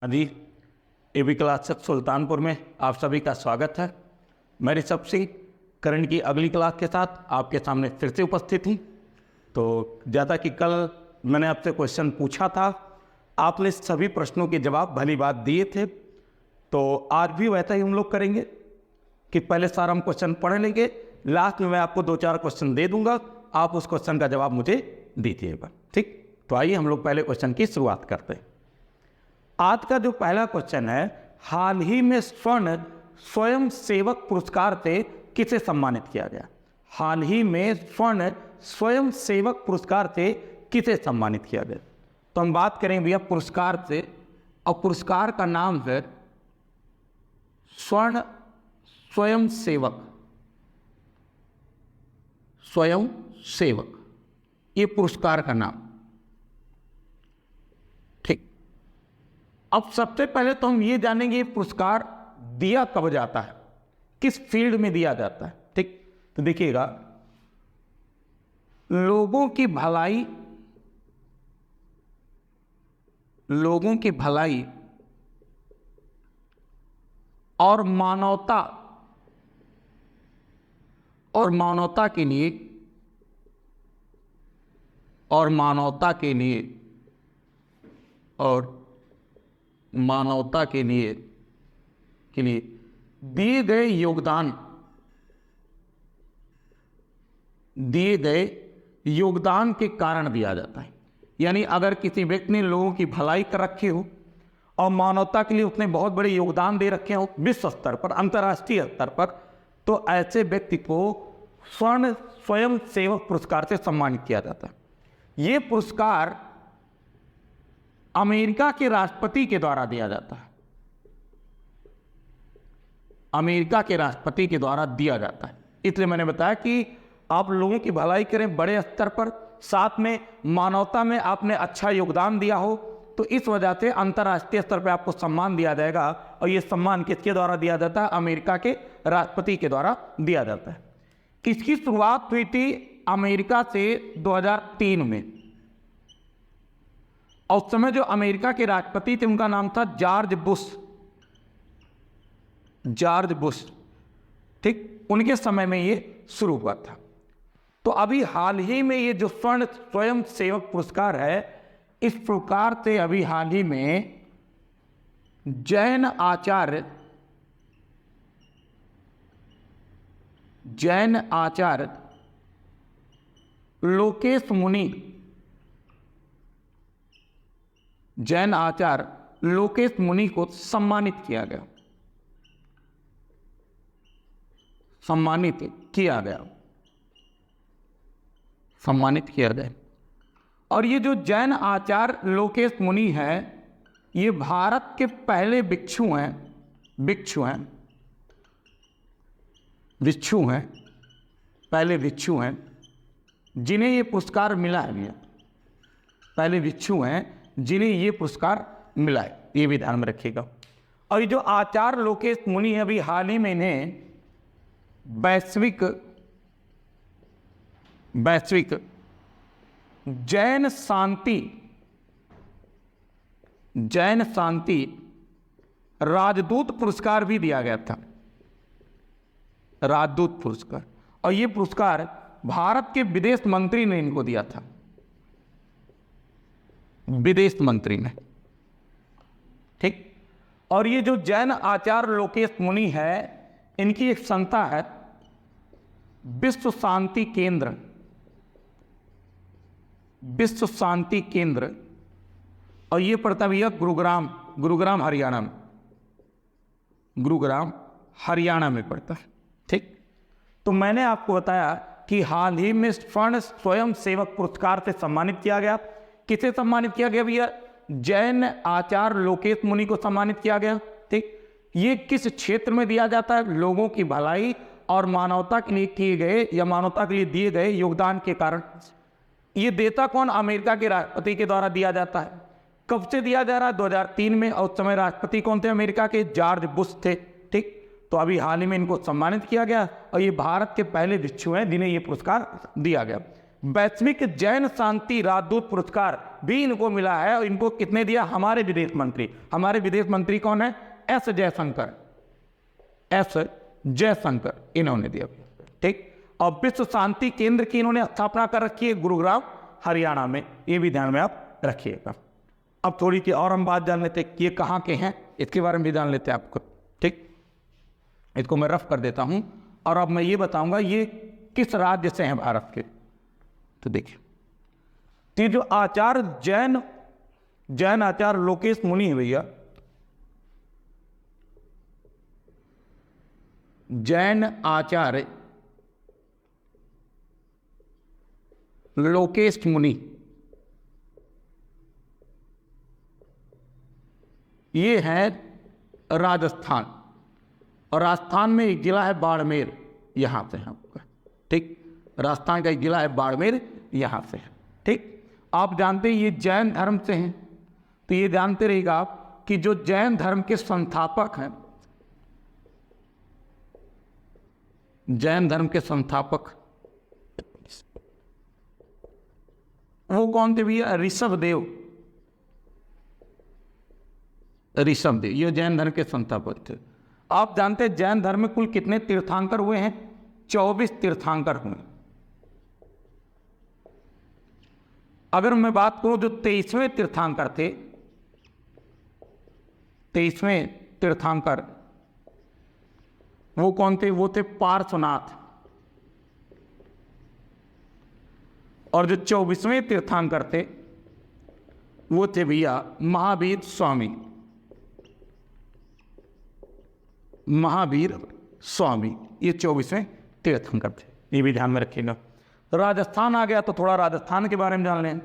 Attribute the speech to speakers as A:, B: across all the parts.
A: हाँ जी, AB classes Sultanpur में आप सभी का स्वागत है। मैं ऋषभ सिंह करंट की अगली क्लास के साथ आपके सामने फिर से उपस्थित हूँ। तो जैसा कि कल मैंने आपसे क्वेश्चन पूछा था, आपने सभी प्रश्नों के जवाब भली बात दिए थे। तो आज भी वैसा ही हम लोग करेंगे कि पहले सारा हम क्वेश्चन पढ़ लेंगे, लास्ट में मैं आपको 2-4 क्वेश्चन दे दूंगा, आप उस क्वेश्चन का जवाब मुझे दीजिएगा। ठीक, तो आइए हम लोग पहले क्वेश्चन की शुरुआत करते हैं। आज का जो पहला क्वेश्चन है, हाल ही में स्वर्ण स्वयं सेवक पुरस्कार से किसे सम्मानित किया गया? हाल ही में स्वर्ण स्वयं सेवक पुरस्कार से किसे सम्मानित किया गया? तो हम बात करें भैया पुरस्कार से, और पुरस्कार का नाम है स्वर्ण स्वयं सेवक। स्वयं सेवक, ये पुरस्कार का नाम। ठीक, अब सबसे पहले तो हम ये जानेंगे ये पुरस्कार दिया कब जाता है, किस फील्ड में दिया जाता है। ठीक, तो देखिएगा, लोगों की भलाई और मानवता के लिए दिए गए योगदान के कारण दिया जाता है। यानी अगर किसी व्यक्ति ने लोगों की भलाई कर रखी हो और मानवता के लिए उसने बहुत बड़े योगदान दे रखे हो विश्व स्तर पर, अंतर्राष्ट्रीय स्तर पर, तो ऐसे व्यक्ति को स्वर्ण स्वयं सेवक पुरस्कार से सम्मानित किया जाता है। ये पुरस्कार अमेरिका के राष्ट्रपति के द्वारा दिया जाता है। अमेरिका के राष्ट्रपति के द्वारा दिया जाता है। इसलिए मैंने बताया कि आप लोगों की भलाई करें बड़े स्तर पर, साथ में मानवता में आपने अच्छा योगदान दिया हो, तो इस वजह से अंतर्राष्ट्रीय स्तर पर आपको सम्मान दिया जाएगा। और ये सम्मान किसके द्वारा दिया जाता है? अमेरिका के राष्ट्रपति के द्वारा दिया जाता है। इसकी शुरुआत हुई थी अमेरिका से 2003 में, और उस समय जो अमेरिका के राष्ट्रपति थे उनका नाम था जॉर्ज बुश। ठीक, उनके समय में ये शुरू हुआ था। तो अभी हाल ही में ये जो स्वर्ण स्वयं सेवक पुरस्कार है, इस पुरस्कार से अभी हाल ही में जैन आचार्य लोकेश मुनि को सम्मानित किया गया। और ये जो जैन आचार्य लोकेश मुनि है, ये भारत के पहले भिक्षु हैं जिन्हें ये पुरस्कार मिला है। पहले भिक्षु हैं जिन्हें ये पुरस्कार मिला है, ये भी ध्यान में रखिएगा। और ये जो आचार्य लोकेश मुनि है, अभी हाल ही में इन्हें वैश्विक जैन शांति राजदूत पुरस्कार भी दिया गया था। राजदूत पुरस्कार, और ये पुरस्कार भारत के विदेश मंत्री ने इनको दिया था। विदेश मंत्री ने। ठीक, और ये जो जैन आचार्य लोकेश मुनि है, इनकी एक संस्था है विश्व शांति केंद्र, और ये पड़ता भी है गुरुग्राम हरियाणा में पड़ता है। ठीक, तो मैंने आपको बताया कि हाल ही में स्वर्ण स्वयं सेवक पुरस्कार से सम्मानित किया गया। किसे सम्मानित किया गया भैया? जैन आचार्य लोकेश मुनि को सम्मानित किया गया। ठीक, ये किस क्षेत्र में दिया जाता है? लोगों की भलाई और मानवता के लिए किए गए या मानवता के लिए दिए गए योगदान के कारण। ये देता कौन? अमेरिका के राष्ट्रपति के द्वारा दिया जाता है। कब से दिया जा रहा है? 2003 में। और उस समय राष्ट्रपति कौन थे अमेरिका के? जॉर्ज बुश थे। ठीक, तो अभी हाल ही में इनको सम्मानित किया गया, और ये भारत के पहले भिक्षु हैं जिन्हें ये पुरस्कार दिया गया। वैश्विक जैन शांति राजदूत पुरस्कार भी इनको मिला है। और इनको कितने दिया? हमारे विदेश मंत्री। हमारे विदेश मंत्री कौन है? एस जयशंकर। एस जयशंकर इन्होंने दिया। ठीक। और विश्व शांति केंद्र की इन्होंने स्थापना कर रखी है गुरुग्राम हरियाणा में, ये भी ध्यान में आप रखिएगा। अब थोड़ी सी और हम बात जान लेते हैं कि ये कहाँ के हैं, इसके बारे में भी जान लेते हैं आपको। ठीक, इसको मैं रफ कर देता हूँ और अब मैं ये बताऊंगा ये किस राज्य से हैं भारत के। तो देखिए, ये जो आचार्य जैन आचार्य लोकेश मुनि है भैया, जैन आचार्य लोकेश मुनि, ये है राजस्थान। और राजस्थान में एक जिला है बाड़मेर, यहां से है आपका। ठीक, राजस्थान का एक जिला है बाड़मेर, यहां से है। ठीक, आप जानते हैं ये जैन धर्म से हैं, तो ये जानते रहिएगा आप कि जो जैन धर्म के संस्थापक हैं, जैन धर्म के संस्थापक वो कौन थे भैया? ऋषभदेव। ऋषभदेव ये जैन धर्म के संस्थापक थे। आप जानते हैं जैन धर्म में कुल कितने तीर्थंकर हुए हैं? 24 तीर्थंकर हुए। अगर मैं बात करूं जो 23वें तीर्थंकर थे, 23वें तीर्थंकर वो कौन थे? वो थे पार्श्वनाथ। और जो 24वें तीर्थंकर थे वो थे भैया महावीर स्वामी। महावीर स्वामी ये 24वें तीर्थंकर थे, ये भी ध्यान में रखिएगा। राजस्थान आ गया तो थोड़ा राजस्थान के बारे में जान लें।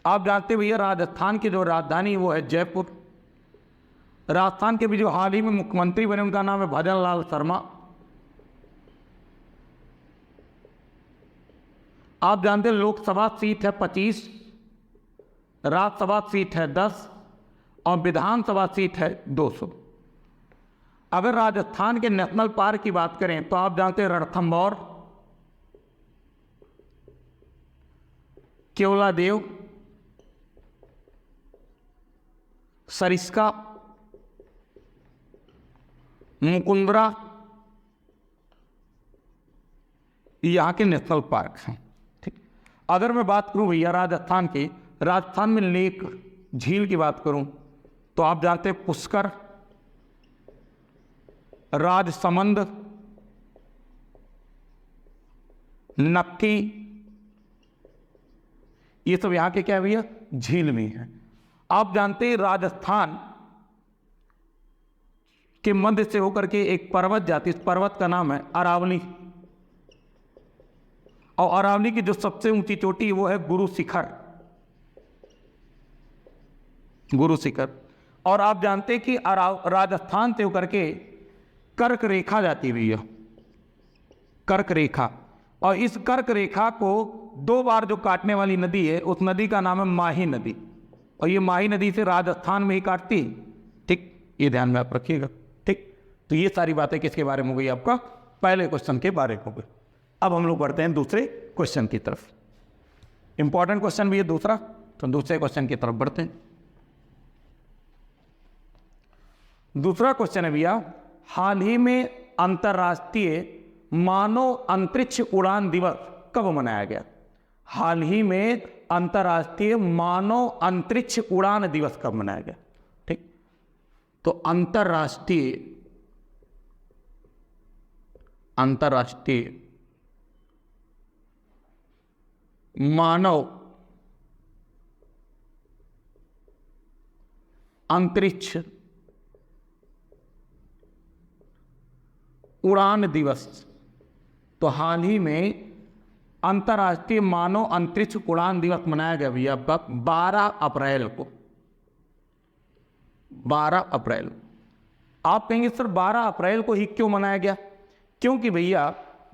A: आप जानते भैया राजस्थान की जो राजधानी वो है जयपुर। राजस्थान के भी जो हाल ही में मुख्यमंत्री बने उनका नाम है भजन लाल शर्मा। आप जानते हैं लोकसभा सीट है 25, राज्यसभा सीट है 10 और विधानसभा सीट है 200। अगर राजस्थान के नेशनल पार्क की बात करें तो आप जानते हैं रणथंभौर, केवलादेव, सरिस्का, मुकुंदरा, यहाँ के नेशनल पार्क हैं। ठीक, अगर मैं बात करूं भैया राजस्थान की, राजस्थान में लेक झील की बात करूं तो आप जानते हैं पुष्कर, राजसमंद, नक्की, ये सब यहाँ के क्या है भैया? झील में है। आप जानते हैं राजस्थान के मध्य से होकर के एक पर्वत जाती है, इस पर्वत का नाम है अरावली। और अरावली की जो सबसे ऊंची चोटी है वो है गुरु शिखर, गुरु शिखर। और आप जानते हैं कि राजस्थान से होकर के कर्क रेखा जाती है भैया, कर्क रेखा। और इस कर्क रेखा को 2 बार जो काटने वाली नदी है उस नदी का नाम है माही नदी। और ये माही नदी से राजस्थान में ही काटती है। ठीक, ये ध्यान में आप रखिएगा। ठीक, तो ये सारी बातें किसके बारे में हो गई? आपका पहले क्वेश्चन के बारे में हो गई। अब हम लोग बढ़ते हैं दूसरे क्वेश्चन की तरफ। इंपॉर्टेंट क्वेश्चन भी है दूसरा, तो दूसरे क्वेश्चन की तरफ बढ़ते हैं। दूसरा क्वेश्चन है भैया, हाल ही में अंतर्राष्ट्रीय मानव अंतरिक्ष उड़ान दिवस कब मनाया गया? हाल ही में अंतर्राष्ट्रीय मानव अंतरिक्ष उड़ान दिवस कब मनाया गया? ठीक, तो अंतर्राष्ट्रीय मानव अंतरिक्ष उड़ान दिवस, तो हाल ही में अंतर्राष्ट्रीय मानव अंतरिक्ष उड़ान दिवस मनाया गया भैया आपका 12 अप्रैल को। 12 अप्रैल। आप कहेंगे सर 12 अप्रैल को ही क्यों मनाया गया? क्योंकि भैया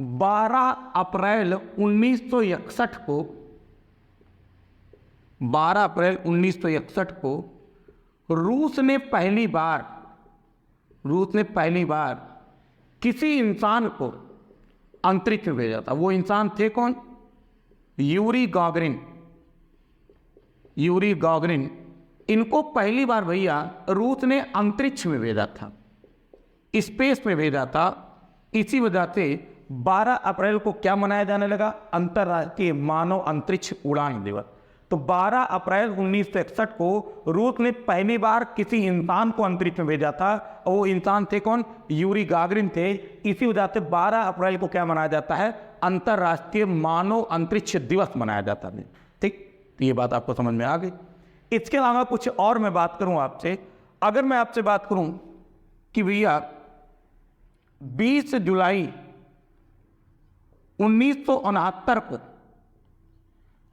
A: 12 अप्रैल 1961 को, 12 अप्रैल 1961 को रूस ने पहली बार किसी इंसान को अंतरिक्ष में भेजा था। वो इंसान थे कौन? यूरी गागरिन, इनको पहली बार भैया रूस ने अंतरिक्ष में भेजा था, स्पेस में भेजा था। इसी वजह से 12 अप्रैल को क्या मनाया जाने लगा? अंतर्राष्ट्रीय मानव अंतरिक्ष उड़ान दिवस। तो 12 अप्रैल 1961 को रूस ने पहली बार किसी इंसान को अंतरिक्ष में भेजा था, और वो इंसान थे कौन? यूरी गागरिन थे। इसी वजह से 12 अप्रैल को क्या मनाया जाता है? अंतर्राष्ट्रीय मानव अंतरिक्ष दिवस मनाया जाता है। ठीक, तो ये बात आपको समझ में आ गई। इसके अलावा कुछ और मैं बात करूं आपसे, अगर मैं आपसे बात करूं कि भैया 20 जुलाई 1969 को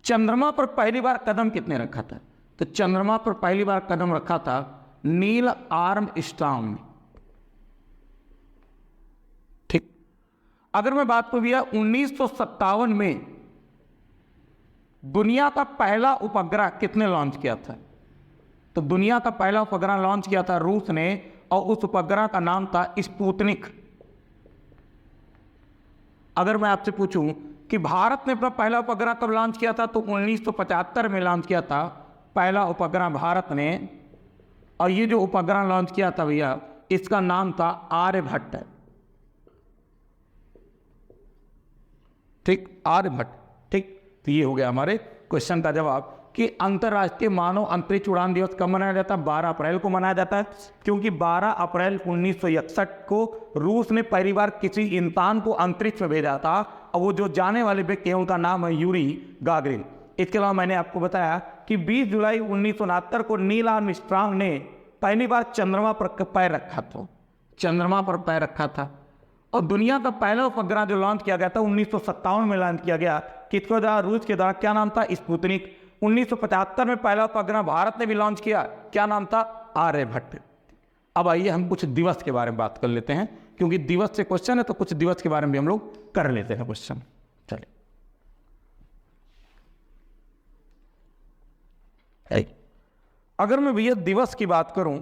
A: चंद्रमा पर पहली बार कदम किसने रखा था? तो चंद्रमा पर पहली बार कदम रखा था नील आर्मस्ट्रांग ने। ठीक, अगर मैं बात करूं भैया 1957 में दुनिया का पहला उपग्रह किसने लॉन्च किया था? तो दुनिया का पहला उपग्रह लॉन्च किया था रूस ने, और उस उपग्रह का नाम था स्पुतनिक। अगर मैं आपसे पूछूं कि भारत ने अपना पहला उपग्रह कब लॉन्च किया था, तो 1975 में लॉन्च किया था पहला उपग्रह भारत ने। और ये जो उपग्रह लॉन्च किया था भैया, इसका नाम था आर्यभट्ट। ठीक, आर्यभट्ट। ठीक, तो ये हो गया हमारे क्वेश्चन का जवाब कि अंतर्राष्ट्रीय मानव अंतरिक्ष उड़ान दिवस कब मनाया जाता है? 12 अप्रैल को मनाया जाता है, क्योंकि 12 अप्रैल 1961 को रूस ने पहली बार किसी इंसान को अंतरिक्ष में भेजा था, और वो जो जाने वाले व्यक्ति हैं उनका नाम है यूरी गागरिन। इसके अलावा मैंने आपको बताया कि 20 जुलाई 1969 को नील आर्मस्ट्रांग ने पहली बार चंद्रमा पर पैर रखा था, चंद्रमा पर पैर रखा था। और दुनिया का पहला उपग्रह जो लॉन्च किया गया था 1957 में लॉन्च किया गया, किसके द्वारा? रूस के द्वारा। क्या नाम था? स्पुतनिक। 1975 में पहला उपग्रह भारत ने भी लॉन्च किया, क्या नाम था? आर्यभट्ट। अब आइए हम कुछ दिवस के बारे में बात कर लेते हैं, क्योंकि दिवस से क्वेश्चन है, तो कुछ दिवस के बारे में भी हम लोग कर लेते हैं क्वेश्चन। चलिए, अगर मैं भैया दिवस की बात करूं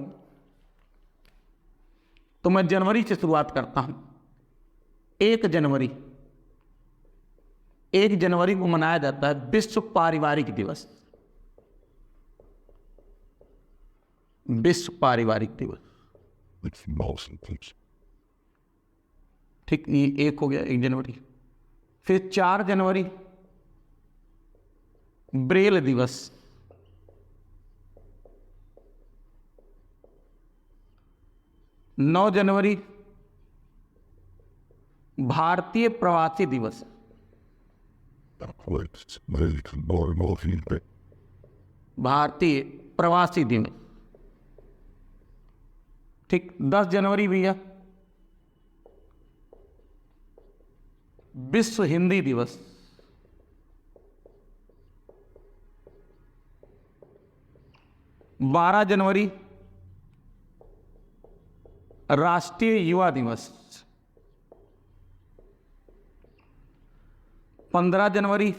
A: तो मैं जनवरी से शुरुआत करता हूं। 1 जनवरी, 1 जनवरी को मनाया जाता है विश्व पारिवारिक दिवस। विश्व पारिवारिक दिवस। ठीक, ये 1 हो गया, 1 जनवरी। फिर 4 जनवरी ब्रेल दिवस। 9 जनवरी भारतीय प्रवासी दिवस। भारतीय प्रवासी दिवस। ठीक, 10 जनवरी भैया विश्व हिंदी दिवस। 12 जनवरी राष्ट्रीय युवा दिवस। 15 जनवरी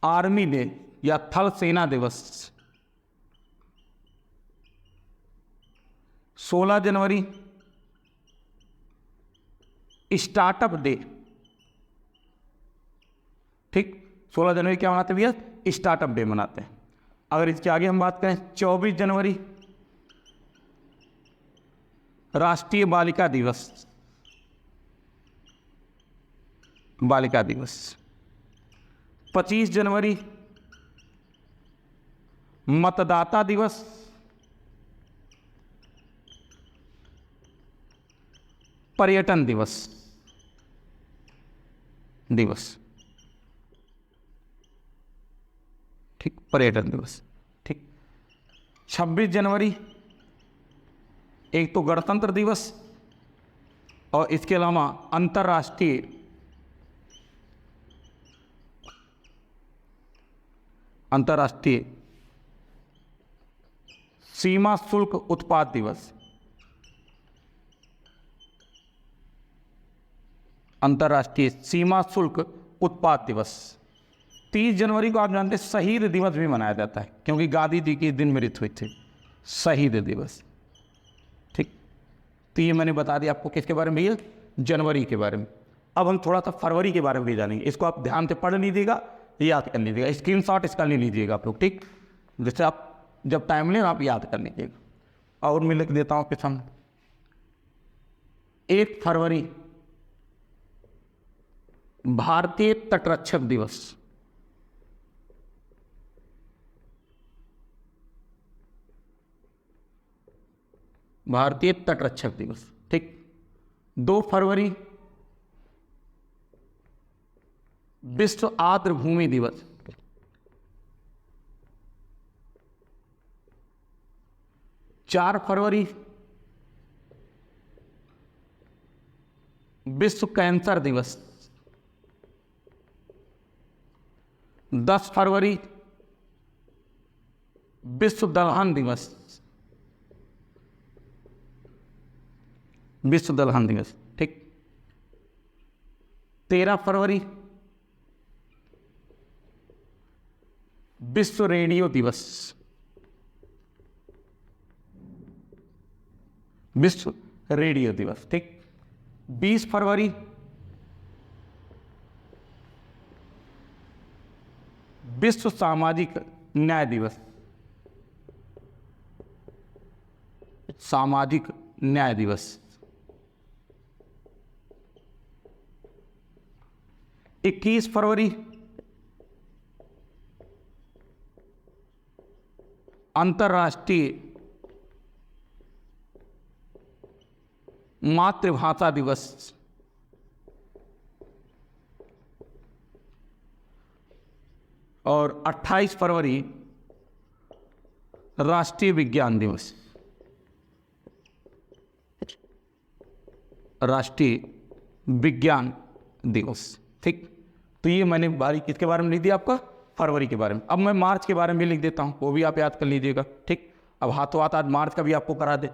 A: आर्मी डे या थल सेना दिवस। 16 जनवरी स्टार्टअप डे। ठीक, 16 जनवरी क्या मनाते हैं भैया? स्टार्टअप डे मनाते हैं। अगर इसके आगे हम बात करें, 24 जनवरी राष्ट्रीय बालिका दिवस। बालिका दिवस। 25 जनवरी मतदाता दिवस। पर्यटन दिवस। ठीक, पर्यटन दिवस। ठीक, 26 जनवरी एक तो गणतंत्र दिवस, और इसके अलावा अंतर्राष्ट्रीय सीमा शुल्क उत्पाद दिवस। अंतर्राष्ट्रीय सीमा शुल्क उत्पाद दिवस। 30 जनवरी को आप जानते हैं शहीद दिवस भी मनाया जाता है, क्योंकि गांधी जी की दिन मृत्यु हुई थी। शहीद दिवस। ठीक, तो ये मैंने बता दिया आपको किसके बारे में भैया? जनवरी के बारे में। अब हम थोड़ा सा फरवरी के बारे में भी जानेंगे। इसको आप ध्यान से पढ़ लीजिएगा, याद कर लीजिएगा, स्क्रीनशॉट इसका ले लीजिएगा आप लोग, ठीक। जैसे आप जब टाइम लें आप याद कर लीजिएगा। और मैं लिख देता हूँ आपके सामने 1 फरवरी भारतीय तटरक्षक दिवस। भारतीय तटरक्षक दिवस, ठीक। 2 फरवरी विश्व आर्द्रभूमि दिवस। 4 फरवरी विश्व कैंसर दिवस। 10 फरवरी विश्व दलहन दिवस। विश्व दलहन दिवस, ठीक। 13 फरवरी विश्व रेडियो दिवस। विश्व रेडियो दिवस, ठीक। 20 फरवरी विश्व सामाजिक न्याय दिवस। सामाजिक न्याय दिवस। 21 फरवरी अंतर्राष्ट्रीय मातृभाषा दिवस। और 28 फरवरी राष्ट्रीय विज्ञान दिवस। राष्ट्रीय विज्ञान दिवस, ठीक। तो ये मैंने बारी किसके बारे में लिख दिया, आपका फरवरी के बारे में। अब मैं मार्च के बारे में भी लिख देता हूँ, वो भी आप याद कर लीजिएगा, ठीक। अब हाथों हाथ आज मार्च का भी आपको करा दे,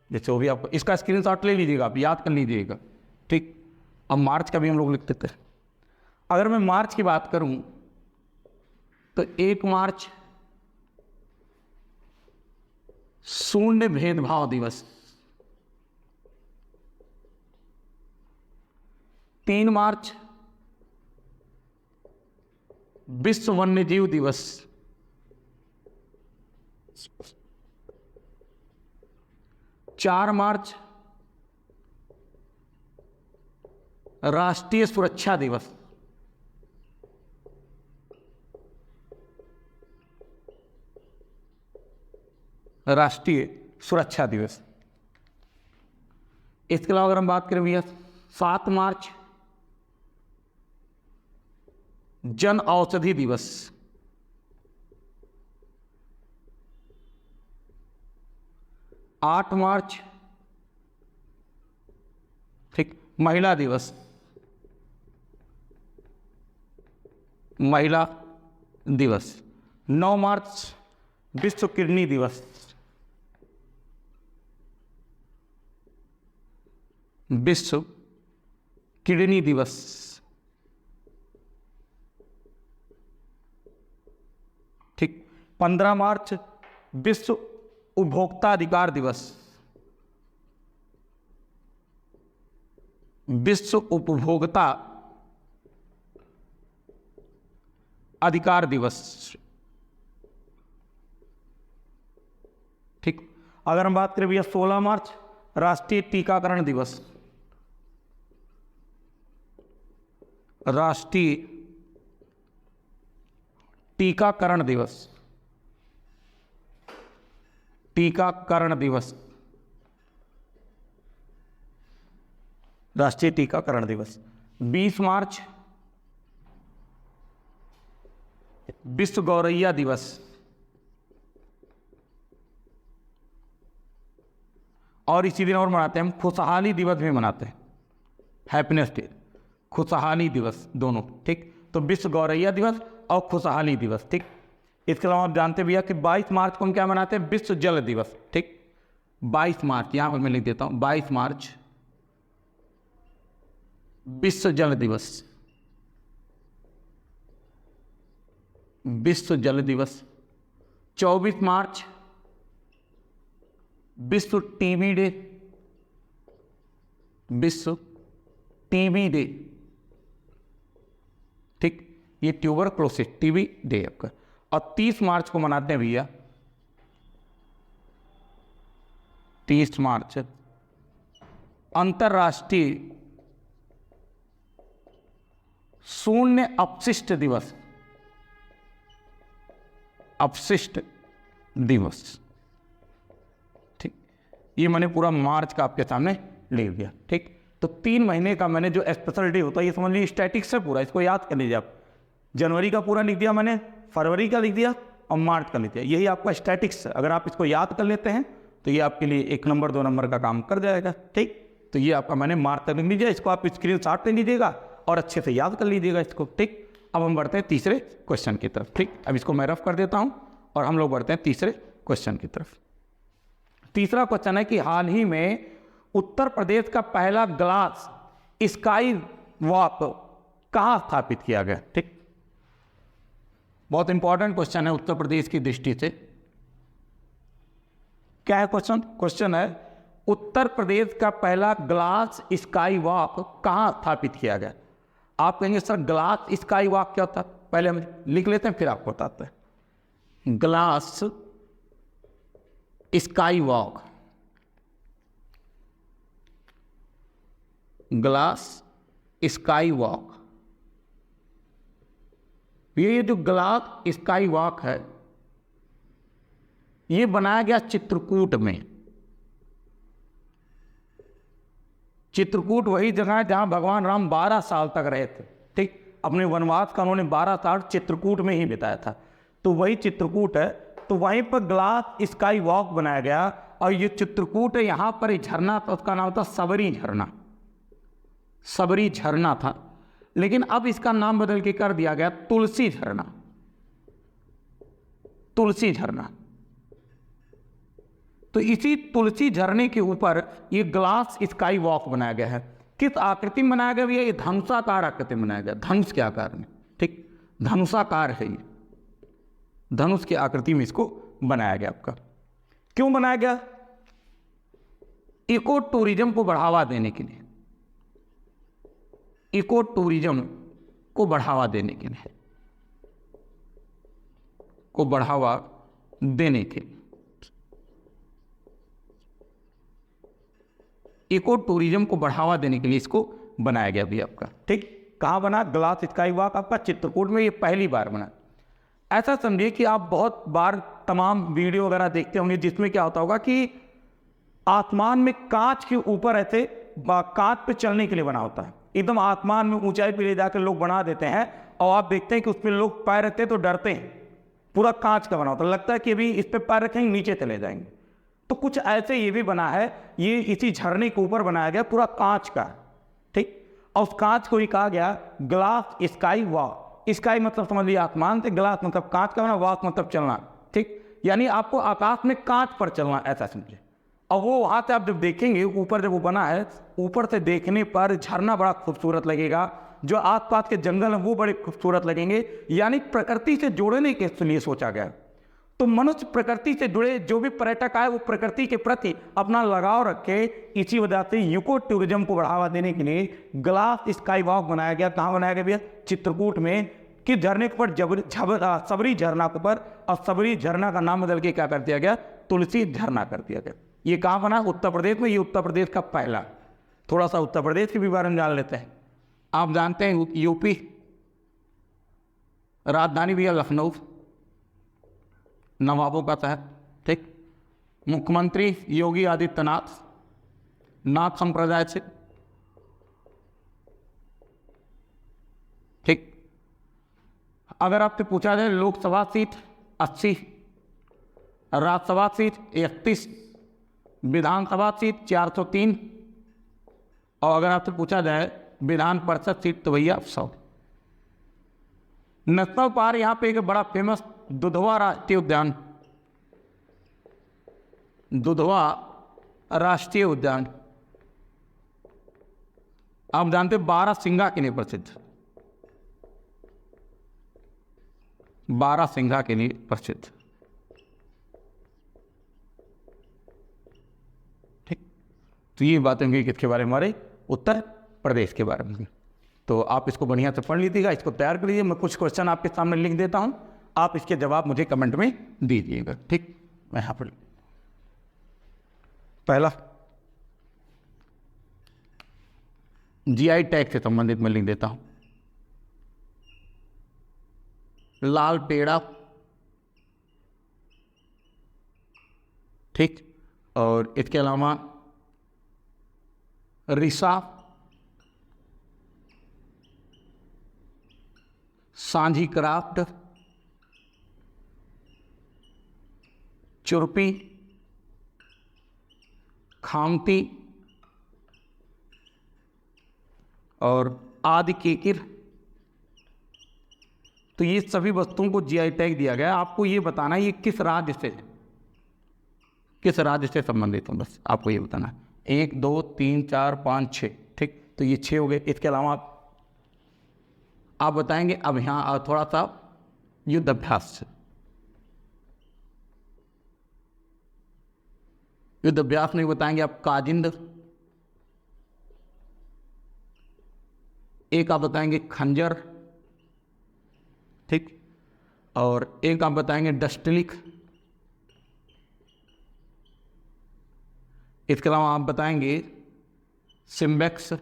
A: जैसे वो भी आपको, इसका स्क्रीनशॉट ले लीजिएगा, आप याद कर लीजिएगा, ठीक। अब मार्च का भी हम लोग लिख देते हैं। अगर मैं मार्च की बात करूं तो 1 मार्च शून्य भेदभाव दिवस। 3 मार्च विश्व वन्यजीव दिवस। 4 मार्च राष्ट्रीय सुरक्षा दिवस। 7 इसके अलावा अगर हम बात करें भैया 7 मार्च जन औषधि दिवस। 8 मार्च, ठीक, महिला दिवस। महिला दिवस। 9 मार्च विश्व किडनी दिवस। विश्व किडनी दिवस। 15 मार्च विश्व उपभोक्ता अधिकार दिवस। विश्व उपभोक्ता अधिकार दिवस, ठीक। अगर हम बात करें भैया 16 मार्च राष्ट्रीय टीकाकरण दिवस। राष्ट्रीय टीकाकरण दिवस। टीकाकरण दिवस, राष्ट्रीय टीकाकरण दिवस। 20 मार्च विश्व गौरैया दिवस। और इसी दिन और मनाते हैं हम खुशहाली दिवस भी मनाते हैं, हैप्पीनेस डे, खुशहाली दिवस दोनों, ठीक। तो विश्व गौरैया दिवस और खुशहाली दिवस, ठीक। इसके अलावा आप जानते भैया कि 22 मार्च को हम क्या मनाते हैं, विश्व जल दिवस, ठीक। 22 मार्च यहाँ पर मैं लिख देता हूँ, 22 मार्च विश्व जल दिवस। विश्व जल दिवस। 24 मार्च विश्व टीबी डे। विश्व टीबी डे, ये ट्यूबरक्लोसिस टीबी डे आपका। और 30 मार्च को मनाते हैं भैया, 30 मार्च अंतर्राष्ट्रीय शून्य अपशिष्ट दिवस, अपशिष्ट दिवस। ठीक, ये मैंने पूरा मार्च का आपके सामने ले लिया। ठीक, तो 3 महीने का मैंने जो स्पेशल डे होता है ये समझ लीजिए स्टैटिक्स है पूरा, इसको याद कर लीजिए आप। जनवरी का पूरा लिख दिया मैंने, फरवरी का लिख दिया और मार्च का लिख दिया, यही आपका स्टैटिक्स है। अगर आप इसको याद कर लेते हैं तो ये आपके लिए 1 नंबर 2 नंबर का काम कर जाएगा। ठीक, तो ये आपका मैंने मार्च तक लिख लीजिए, इसको आप स्क्रीनशॉट ले लीजिएगा और अच्छे से याद कर लीजिएगा इसको। ठीक, अब हम बढ़ते हैं तीसरे क्वेश्चन की तरफ। ठीक, अब इसको मैं रफ कर देता हूँ और हम लोग बढ़ते हैं तीसरे क्वेश्चन की तरफ। तीसरा क्वेश्चन है कि हाल ही में उत्तर प्रदेश का पहला ग्लास स्काई वॉक कहाँ स्थापित किया गया। ठीक, बहुत इंपॉर्टेंट क्वेश्चन है उत्तर प्रदेश की दृष्टि से। क्या है क्वेश्चन? क्वेश्चन है उत्तर प्रदेश का पहला ग्लास स्काई वॉक कहाँ स्थापित किया गया। आप कहेंगे सर ग्लास स्काई वॉक क्या होता है, पहले हम लिख लेते हैं फिर आपको बताते हैं। Glass sky walk, glass sky walk, ये जो ग्लास स्काई वॉक है ये बनाया गया चित्रकूट में। चित्रकूट वही जगह है जहां भगवान राम 12 साल तक रहे थे। ठीक, अपने वनवास का उन्होंने 12 साल चित्रकूट में ही बिताया था, तो वही चित्रकूट है। तो वहीं पर ग्लास स्काई वॉक बनाया गया और ये चित्रकूट है, यहाँ पर एक झरना था, उसका नाम था सबरी झरना। सबरी झरना था, लेकिन अब इसका नाम बदल के कर दिया गया तुलसी झरना। तुलसी झरना, तो इसी तुलसी झरने के ऊपर ये ग्लास स्काई वॉक बनाया गया है। किस आकृति में बनाया गया भैया? ये धनुषाकार आकृति में बनाया गया, धनुष के आकार में। ठीक, धनुषाकार है ये, धनुष की आकृति में इसको बनाया गया आपका। क्यों बनाया गया? इको टूरिज्म को बढ़ावा देने के लिए, इको टूरिज्म को बढ़ावा देने के लिए, को बढ़ावा देने के लिए, इको टूरिज्म को बढ़ावा देने के लिए इसको बनाया गया भी आपका। ठीक, कहाँ बना? ग्लास स्काई वॉक आपका चित्रकूट में, ये पहली बार बना। ऐसा समझिए कि आप बहुत बार तमाम वीडियो वगैरह देखते होंगे जिसमें क्या होता होगा कि आसमान में कांच के ऊपर ऐसे कांच पे चलने के लिए बना होता है, एकदम आसमान में ऊंचाई पे ले जाकर लोग बना देते हैं और आप देखते हैं कि उसमें लोग पैर रखते हैं तो डरते हैं। पूरा कांच का बना होता है, लगता है कि अभी इस पे पैर रखेंगे नीचे चले जाएंगे। तो कुछ ऐसे ये भी बना है, ये इसी झरने के ऊपर बनाया गया पूरा कांच का। ठीक, और उस कांच को ही कहा गया ग्लास स्काई वॉक। स्काई मतलब समझ लिया आसमान से, ग्लास मतलब कांच का बना, वॉक मतलब चलना। ठीक, यानी आपको आकाश में कांच पर चलना, ऐसा समझे। और वो वहाँ से आप जब देखेंगे ऊपर, जब वो बना है ऊपर से देखने पर झरना बड़ा खूबसूरत लगेगा, जो आसपास के जंगल हैं वो बड़े खूबसूरत लगेंगे। यानी प्रकृति से जोड़ने के लिए सोचा गया। तो मनुष्य प्रकृति से जुड़े, जो भी पर्यटक आए वो प्रकृति के प्रति अपना लगाव रखे। इसी वजह से इको टूरिज्म को बढ़ावा देने के लिए ग्लास स्काई वॉक बनाया गया। कहाँ बनाया गया भैया? चित्रकूट में। किस झरने के ऊपर? सबरी झरना के ऊपर। और सबरी झरना का नाम बदल के क्या कर दिया गया? तुलसी झरना कर दिया गया। ये कहाँ बना? उत्तर प्रदेश में। ये उत्तर प्रदेश का पहला। थोड़ा सा उत्तर प्रदेश के भी बारे में जान लेते हैं। आप जानते हैं यूपी राजधानी भैया लखनऊ, नवाबों का शहर। ठीक, मुख्यमंत्री योगी आदित्यनाथ, नाथ संप्रदाय से। ठीक, अगर आपसे पूछा जाए लोकसभा सीट 80, राज्यसभा सीट 31, विधानसभा सीट 403, और अगर आपसे पूछा जाए विधान परिषद सीट तो भैया 100। नेशनल पार्क यहाँ पे एक बड़ा फेमस दुधवा राष्ट्रीय उद्यान, दुधवा राष्ट्रीय उद्यान आप जानते हैं बारहसिंगा के लिए प्रसिद्ध, बारहसिंगा के लिए प्रसिद्ध। ठीक, तो ये बातें होंगी किसके बारे में? हमारे उत्तर प्रदेश के बारे में। तो आप इसको बढ़िया से पढ़ लीजिएगा, इसको तैयार कर लीजिए। मैं कुछ क्वेश्चन आपके सामने लिख देता हूँ, आप इसके जवाब मुझे कमेंट में दीजिएगा। ठीक, मैं यहाँ पर पहला जीआई टैग से संबंधित मैं लिख देता हूँ, लाल पेड़ा। ठीक, और इसके अलावा रिसा, सांझी क्राफ्ट, चुरपी, खामती और आदि केकिर। तो ये सभी वस्तुओं को जीआई टैग दिया गया है। आपको ये बताना है ये किस राज्य से संबंधित हो, बस आपको ये बताना है। 1 2 3 4 5 6। ठीक, तो ये 6 हो गए। इसके अलावा आप बताएंगे। अब यहाँ थोड़ा सा युद्ध अभ्यास में बताएंगे आप काजिंद, एक आप बताएंगे खंजर। ठीक, और एक आप बताएंगे डस्टलिक। इसके अलावा आप बताएंगे सिम्बेक्स,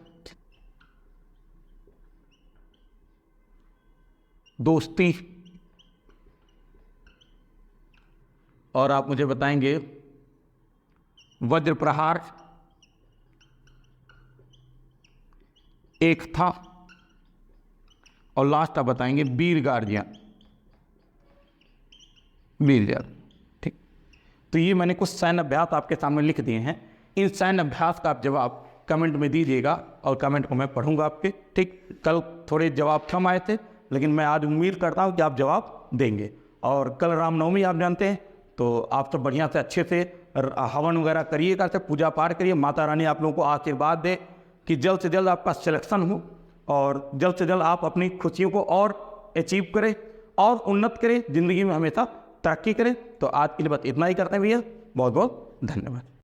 A: दोस्ती, और आप मुझे बताएंगे वज्र प्रहार, एक था, और लास्ट आप बताएंगे वीर गार्जियन। ठीक, तो ये मैंने कुछ सैन्य अभ्यास आपके सामने लिख दिए हैं। इन सैन्य अभ्यास का आप जवाब कमेंट में दीजिएगा और कमेंट को मैं पढ़ूंगा आपके। ठीक, कल थोड़े जवाब कम आए थे, लेकिन मैं आज उम्मीद करता हूं कि आप जवाब देंगे। और कल रामनवमी आप जानते हैं, तो आप सब बढ़िया से अच्छे से हवन वगैरह करिएगा, से पूजा पाठ करिए। माता रानी आप लोगों को आशीर्वाद दे कि जल्द से जल्द आपका सिलेक्शन हो और जल्द से जल्द आप अपनी खुशियों को और अचीव करें और उन्नत करें, ज़िंदगी में हमेशा तरक्की करें। तो आज के लिए बस इतना ही करते हैं भैया। बहुत बहुत धन्यवाद।